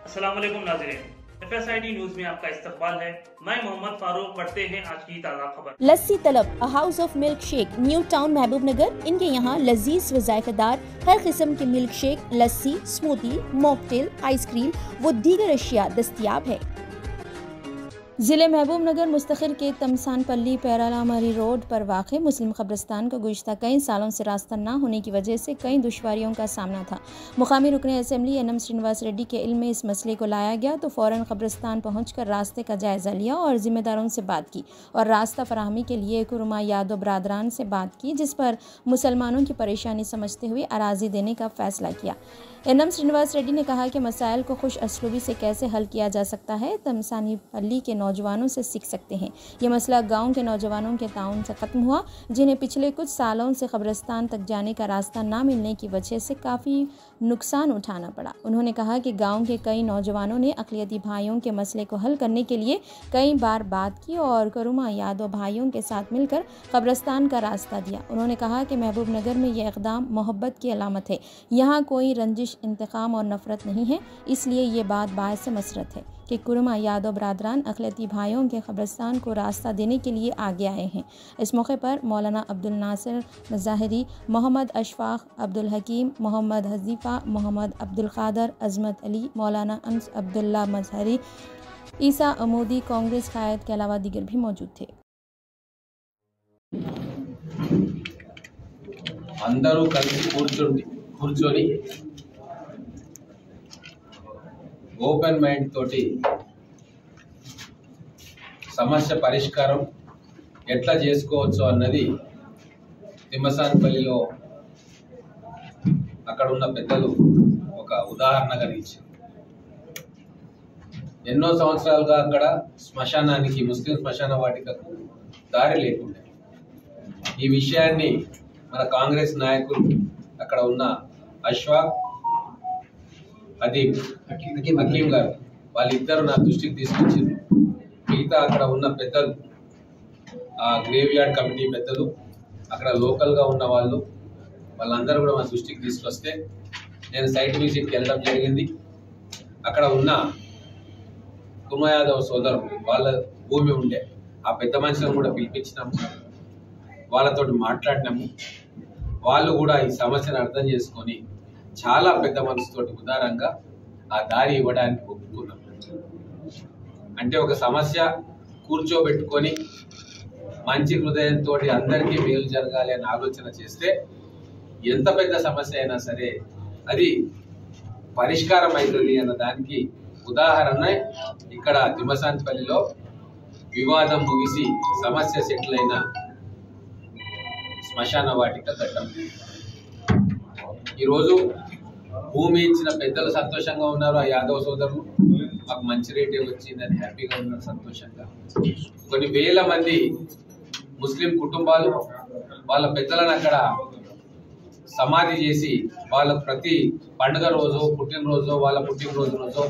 अस्सलाम वालेकुम नाज़रीन, FSID न्यूज में आपका इस्तकबाल है। मैं मोहम्मद फारूक। पढ़ते हैं आज की ताज़ा खबर। लस्सी तलब a house of milk shake, new town महबूब नगर। इनके यहाँ लजीज व जायकेदार हर किस्म के मिल्क शेक, लस्सी, स्मूदी, मॉकटेल, आइसक्रीम व दीगर अशिया दस्तयाब है। ज़िले महबूब नगर मुस्तखिर के तमसानपल्ली पैरालामरी रोड पर वाक़ मुस्लिम कब्रिस्तान का गुज़श्ता कई सालों से रास्ता न होने की वजह से कई दुश्वारियों का सामना था। मुकामी रुकन असम्बली एनएम श्रीनिवास रेड्डी के इल्म में इस मसले को लाया गया तो फ़ौरन कब्रिस्तान पहुंचकर रास्ते का जायज़ा लिया और ज़िम्मेदारों से बात की और रास्ता फराहमी के लिए कुरमा यादव बरादरान से बात की, जिस पर मुसलमानों की परेशानी समझते हुए अराज़ी देने का फ़ैसला किया। एनएम श्रीनिवास रेड्डी ने कहा कि मसाइल को खुश असलूबी से कैसे हल किया जा सकता है, तमसानीपल्ली के नौजवानों से सीख सकते हैं। ये मसला गांव के नौजवानों के ताउन से ख़त्म हुआ, जिन्हें पिछले कुछ सालों से कब्रिस्तान तक जाने का रास्ता ना मिलने की वजह से काफ़ी नुकसान उठाना पड़ा। उन्होंने कहा कि गांव के कई नौजवानों ने अक़लियती भाइयों के मसले को हल करने के लिए कई बार बात की और कुरमा यादव भाइयों के साथ मिलकर कब्रिस्तान का रास्ता दिया। उन्होंने कहा कि महबूब नगर में यह इक़दाम मोहब्बत की अलामत है। यहाँ कोई रंजिश, इंतकाम और नफ़रत नहीं है, इसलिए ये बात बायस मसरत है कि कुरमा यादव बरादरान अक़लियती भाइयों के कब्रिस्तान को रास्ता देने के लिए आगे आए हैं। इस मौके पर मौलाना अब्दुल नासिर मज़ाहिरी, मोहम्मद अशफाक, अब्दुल हकीम, मोहम्मद हज़ीफ़ा, मोहम्मद अब्दुल क़ादर, अज़मत अली, मौलाना अंस अब्दुल्ला मज़हरी, ईसा अमूदी, कांग्रेस कायद के अलावा दीगर भी मौजूद थे। అందరూ కలిసి కూర్చొని ఓపెన్ మైండ్ తోటి సమస్య పరిష్కారం ఎట్లా చేసుకోవచ్చు అన్నది తిమ్మసానపల్లిలో అక్కడ ఉన్న పెద్దలు ఒక ఉదాహరణగా ఇచ్చారు. ఎన్నో సంవత్సరాలుగా అక్కడ శ్మశానానికి, ముస్లిం శ్మశాన వాటికకు దారి లేకుండే. ఈ విషయాన్ని మన కాంగ్రెస్ నాయకులు అక్కడ ఉన్న అష్ఫాక్, హకీం గారు వాళ్ళిద్దరు నా దృష్టికి తీసుకొచ్చారు. మిగతా అక్కడ ఉన్న పెద్దలు, ఆ గ్రేవ్ యార్డ్ కమిటీ పెద్దలు, అక్కడ లోకల్గా ఉన్న వాళ్ళందరూ కూడా మా దృష్టికి తీసుకొస్తే నేను సైట్ విజిట్కి వెళ్ళడం జరిగింది. అక్కడ ఉన్న కుర్మా యాదవ్ సోదరులు, వాళ్ళ భూమి ఉండే ఆ పెద్ద మనుషులను కూడా పిలిపించినాము, వాళ్ళతో మాట్లాడినాము. వాళ్ళు కూడా ఈ సమస్యను అర్థం చేసుకొని చాలా పెద్ద మనసుతోటి ఉదారంగా ఆ దారి ఇవ్వడానికి ఒప్పుకున్నాం. అంటే ఒక సమస్య కూర్చోబెట్టుకొని మంచి హృదయంతో అందరికీ మేలు జరగాలి అని ఆలోచన చేస్తే ఎంత పెద్ద సమస్య అయినా సరే అది పరిష్కారం అవుతుంది అన్న దానికి ఉదాహరణ ఇక్కడ తిమ్మసానపల్లిలో వివాదం ముగిసి సమస్య సెటిల్ అయిన శ్మశాన వాటిక ఘట్టం. ఈరోజు భూమి ఇచ్చిన పెద్దలు సంతోషంగా ఉన్నారు. ఆ యాదవ్ సోదరులు మాకు మంచి రేటే వచ్చిందని హ్యాపీగా ఉన్నారు, సంతోషంగా. కొన్ని వేల మంది ముస్లిం కుటుంబాలు వాళ్ళ పెద్దలను అక్కడ సమాధి చేసి వాళ్ళ ప్రతి పండుగ రోజు, పుట్టినరోజు, వాళ్ళ పుట్టినరోజు రోజు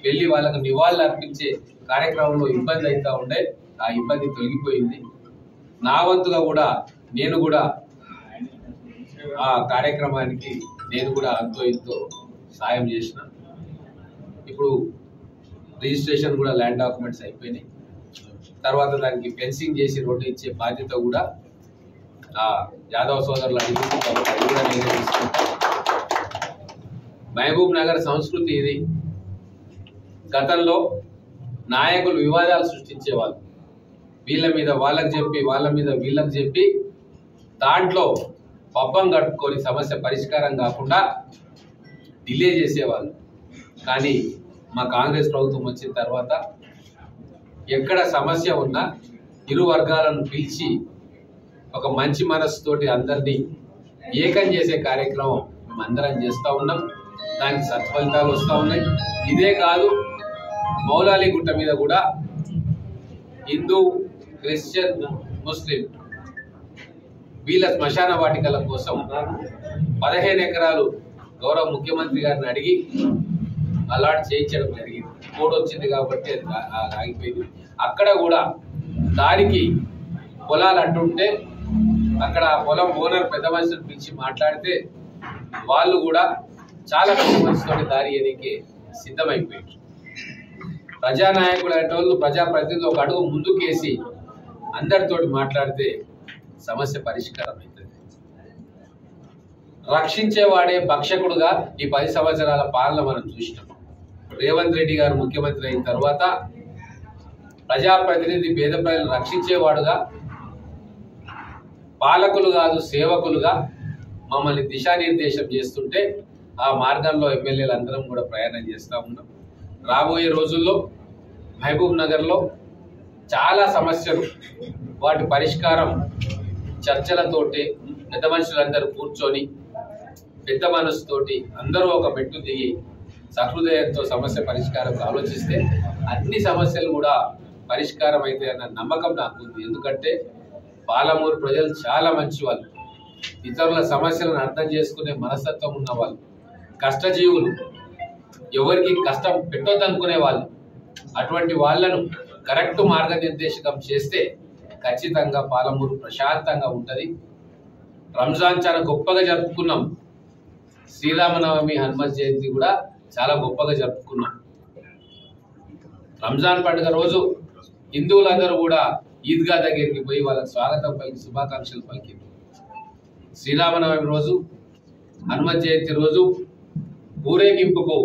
వెళ్ళి వాళ్ళకు నివాళులు అర్పించే కార్యక్రమంలో ఇబ్బంది అవుతూ ఉండే. ఆ ఇబ్బంది తొలగిపోయింది. నా వంతుగా కూడా నేను కూడా ఆ కార్యక్రమానికి అంతో ఇంతో సాయం చేసిన. ఇప్పుడు రిజిస్ట్రేషన్ కూడా, ల్యాండ్ డాక్యుమెంట్స్ అయిపోయినాయి. తర్వాత దానికి ఫెన్సింగ్ చేసి రోడ్డు ఇచ్చే బాధ్యత కూడా ఆ యాదవ్ సోదరులు అడిగింది కాబట్టి అది కూడా నేనే తీసుకుంటాను. మహబూబ్ నగర్ సంస్కృతి ఇది. గతంలో నాయకులు వివాదాలు సృష్టించేవాళ్ళు, వీళ్ళ మీద వాళ్ళకి చెప్పి, వాళ్ళ మీద వీళ్ళకి చెప్పి దాంట్లో పబ్బం కట్టుకొని సమస్య పరిష్కారం కాకుండా డిలే చేసేవాళ్ళు. కానీ మా కాంగ్రెస్ ప్రభుత్వం వచ్చిన తర్వాత ఎక్కడ సమస్య ఉన్నా ఇరు వర్గాలను పిలిచి ఒక మంచి మనస్సుతోటి అందరినీ ఏకం చేసే కార్యక్రమం మేమందరం చేస్తూ ఉన్నాం. దానికి సత్ఫలితాలు వస్తూ ఉన్నాయి. ఇదే కాదు, మౌలాలి గుట్ట మీద కూడా హిందూ, క్రిస్టియన్, ముస్లిం వీళ్ళ శ్మశాన వాటికల కోసం 15 ఎకరాలు గౌరవ ముఖ్యమంత్రి గారిని అడిగి అలాట్ చేయించడం జరిగింది. కోడ్ వచ్చింది కాబట్టి అది ఆగిపోయింది. అక్కడ కూడా దారికి పొలాలు అంటుంటే అక్కడ పొలం ఓనర్ పెద్ద మనుషులు పిలిచి మాట్లాడితే వాళ్ళు కూడా చాలా పెద్ద మనసుతో దారి ఎదికి సిద్ధమైపోయారు. ప్రజానాయకుడు అనేటోళ్ళు ప్రజాప్రతినిధులు ఒక అడుగు ముందుకేసి అందరితోటి మాట్లాడితే సమస్య పరిష్కారం అవుతుంది. రక్షించేవాడే భక్షకుడుగా ఈ 10 సంవత్సరాల పాలన మనం చూసినాం. రేవంత్ రెడ్డి గారు ముఖ్యమంత్రి అయిన తర్వాత ప్రజాప్రతినిధి పేద ప్రజలను రక్షించేవాడుగా, పాలకులు కాదు సేవకులుగా మమ్మల్ని దిశానిర్దేశం చేస్తుంటే ఆ మార్గంలో ఎమ్మెల్యేలు అందరం కూడా ప్రయాణం చేస్తూ ఉన్నాం. రాబోయే రోజుల్లో మహబూబ్ నగర్లో చాలా సమస్యలు, వాటి పరిష్కారం చర్చలతోటి పెద్ద మనుషులందరూ కూర్చొని పెద్ద మనసుతోటి అందరూ ఒక మెట్టు దిగి సహృదయంతో సమస్య పరిష్కారం ఆలోచిస్తే అన్ని సమస్యలు కూడా పరిష్కారం అయితే అన్న నమ్మకం నాకు ఉంది. ఎందుకంటే పాలమూరు ప్రజలు చాలా మంచి వాళ్ళు, ఇతరుల సమస్యలను అర్థం చేసుకునే మనస్తత్వం ఉన్న వాళ్ళు, కష్టజీవులు, ఎవరికి కష్టం పెట్టొద్దనుకునే వాళ్ళు. అటువంటి వాళ్ళను కరెక్ట్ మార్గనిర్దేశకం చేస్తే ఖచ్చితంగా పాలమూరు ప్రశాంతంగా ఉంటుంది. రంజాన్ చాలా గొప్పగా జరుపుకున్నాం. శ్రీరామనవమి, హనుమత్ జయంతి కూడా చాలా గొప్పగా జరుపుకున్నాం. రంజాన్ పండుగ రోజు హిందువులందరూ కూడా ఈద్గా దగ్గరికి పోయి వాళ్ళకి స్వాగతం పలికి శుభాకాంక్షలు పలికింది. శ్రీరామనవమి రోజు, హనుమత్ జయంతి రోజు ఊరేగింపుకు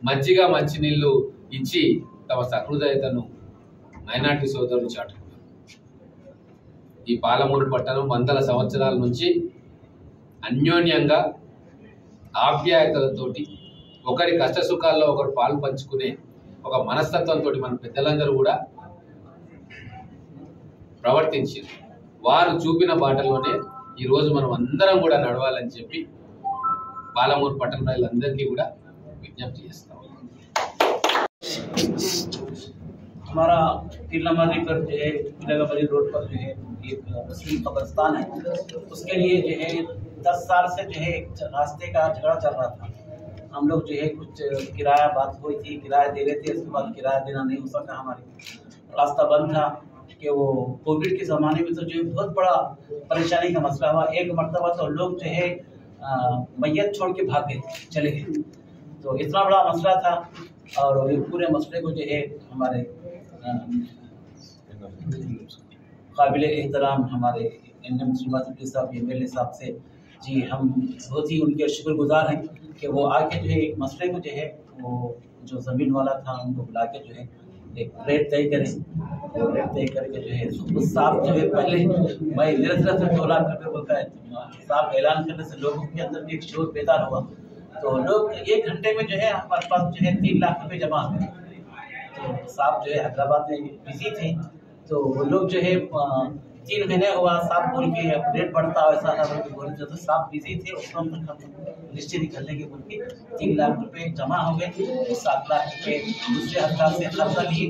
మజ్జిగ మంచినీళ్లు ఇచ్చి తమ సహృదయతను మైనార్టీ సోదరులు చాటుకున్నారు. ఈ పాలమూరు పట్టణం వందల సంవత్సరాల నుంచి అన్యోన్యంగా ఆప్యాయతలతోటి ఒకరి కష్ట సుఖాల్లో ఒకరు పాలు పంచుకునే ఒక మనస్తత్వంతో మన పెద్దలందరూ కూడా ప్రవర్తించారు. వారు చూపిన బాటలోనే ఈరోజు మనం అందరం కూడా నడవాలని చెప్పి పాలమూరు పట్టణ ప్రజలందరికీ కూడా విజ్ఞప్తి చేస్తాం. हमारा 3 नंबर पर जो है इलाहाबादी रोड पर जो है एक मुस्लिम कब्रिस्तान है, उसके लिए जो है 10 साल से जो है एक रास्ते का झगड़ा चल रहा था। हम लोग जो है कुछ किराया बात हुई थी, किराया दे रहे थे, उसके बाद किराया देना नहीं हो सका, हमारे रास्ता बंद था कि वो कोविड के ज़माने में तो जो है बहुत बड़ा परेशानी का मसला हुआ। एक मरतबा तो लोग जो है मैयत छोड़ के भाग गए, चले गए, तो इतना बड़ा मसला था। और ये पूरे मसले को जो है हमारे काबिल एहतराम हमारे NM श्रीवास्तव साहब MLA साहब से जी हम बहुत ही उनके शुक्रगुजार हैं कि वो आके जो है एक मसले को जो है वो जो ज़मीन वाला था उनको बुला के जो है एक रेट तय करें, और रेट तय करके जो है उस साहब जो है पहले मैं निरंतर से 2 लाख रुपये बोलता है, साहब ऐलान करने से लोगों के अंदर भी एक शोर बेदार हुआ, तो लोग 1 घंटे में जो है हमारे पास जो है 3 लाख रुपये जमा हुए। तो साहब जो है हैदराबाद में बिजी थे, तो वो लोग जो है 3 महीने हुआ साहब बोल के रेट बढ़ता वैसा बोल के, तो साहब बिजी थे, उस वक्त निश्चय निकलने के बोल के 3 लाख रुपये जमा हो गए। 7 लाख रुपये दूसरे हफ्ता से कर्जा लिए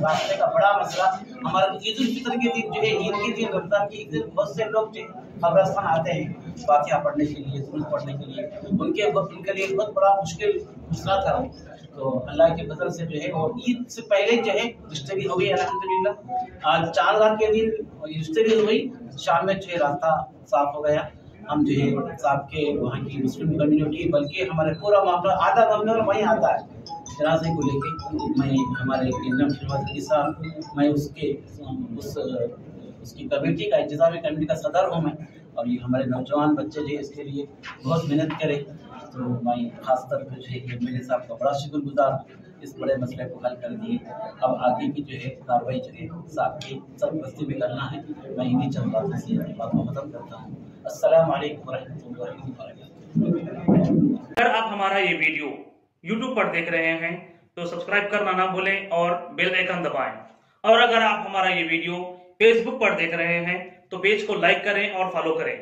रास्ते का बड़ा मसला। हमारा ईद उल फितर के दिन जो है, ईद के दिन, रमजान के दिन बहुत से लोग जो कब्रिस्तान आते हैं फातिहा पढ़ने के लिए, दुरूद पढ़ने के लिए, उनके लिए बहुत बड़ा मुश्किल मसला था। तो अल्लाह के फजल से जो है, और ईद से पहले जो है रिश्तेदारी हो गई अल्हम्दुलिल्लाह। आज 4 लाख के दिन रिश्तेदारी हुई, शाम में जो है रास्ता साफ हो गया। हम जो है साहब के वहाँ की मुस्लिम कम्युनिटी, बल्कि हमारे पूरा मामला आधा मामला वहीं आता है जनाजे को लेके। मैं हमारे NM श्रीवास्तव साहब, मैं उसकी कमेटी का इंतजामी कमेटी का सदर हूँ मैं, और ये हमारे नौजवान बच्चे जो है इसके लिए बहुत मेहनत करें, तो मैं खासतौर पर जो है MLA साहब का बड़ा शुक्रगुजार हूँ, इस बड़े मसले को हल कर दिए। अब आगे की जो है कार्रवाई जो है साहब की सरपरस्ती में करना है। मैं इन्हीं चंद बातों से अपनी बात को खत्म करता हूँ। अस्सलाम वालेकुम रहमतुल्लाहि व बरकातहू। अगर आप हमारा ये वीडियो YouTube पर देख रहे हैं तो सब्सक्राइब करना ना भूलें और बेल आइकन दबाएं। और अगर आप हमारा ये वीडियो Facebook पर देख रहे हैं तो पेज को लाइक करें और फॉलो करें।